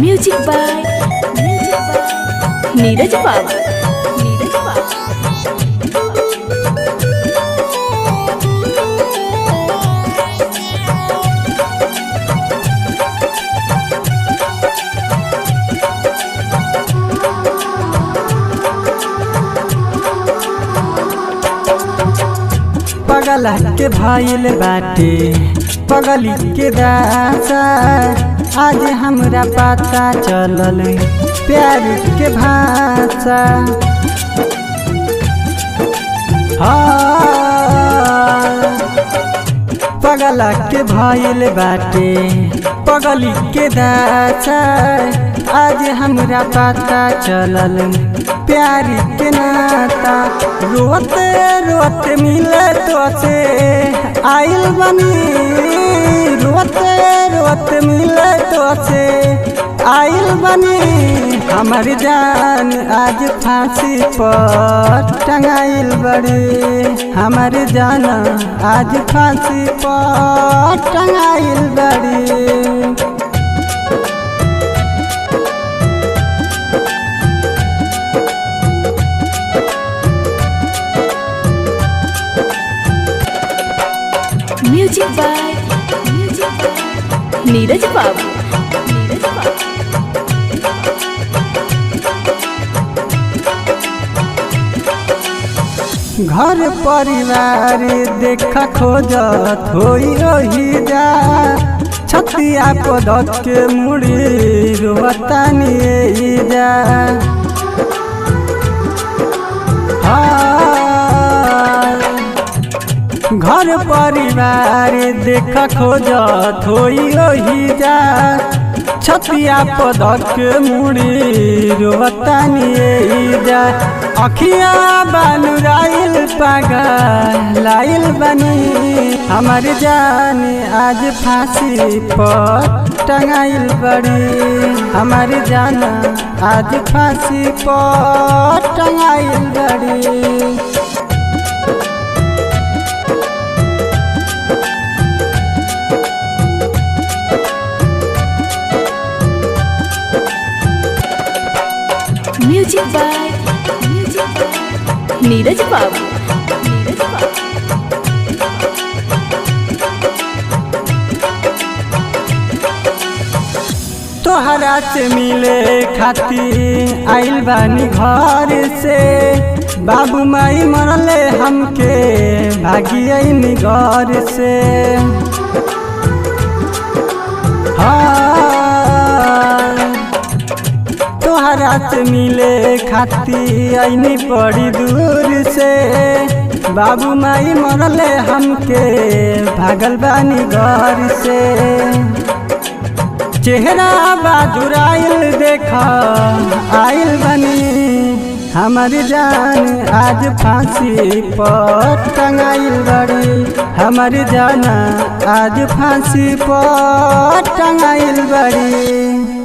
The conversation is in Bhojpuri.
म्यूजिक बाय नीरज बाबू। पगल के भाईल बाटे पगली के दासा, आज हमरा पता चलल प्यार के भाषा। पगल के भाईल बाटे पगली के दासा, आज हमरा पता चलल प्यार के नाता। रोते रोते मिले तो से आइल बनी, रोते रोते मिले तो से आइल बनी। हमार जान आज फांसी पर टंगाइल बड़ी, हमार जान आज फांसी पर टंगाइल बड़ी। म्यूजिक बाय नीरज बाबू। घर परिवार देखा खोजत होई रही जा, छतिया पदक के मुड़ी रोतानी जा। घर परिवार देखा खोजत होई रही जा, छतिया पदक मुड़ी रोतानी जा। अखिया बानुराइल पागल लाइल बनी, हमार जान आज फांसी पर टंगाइल बड़ी, हमार जान आज फांसी पर टंगाइल बड़ी। म्यूजिक बाय नीरज बाबू। तोहरा से मिले खातिर आइल बानी घर से, बाबू माई मरले हमके भागियनी घर से। तोहरा से मिले खातिर आईनी बड़ी दूर से, बाबू माई मरले हमके भागल बानी घर से। चेहरा बाजुराइल देखा आइल बनी, हमार जान आज फांसी पर टंगाइल बड़ी, हमार जान आज फांसी पर टंगाइल बड़ी।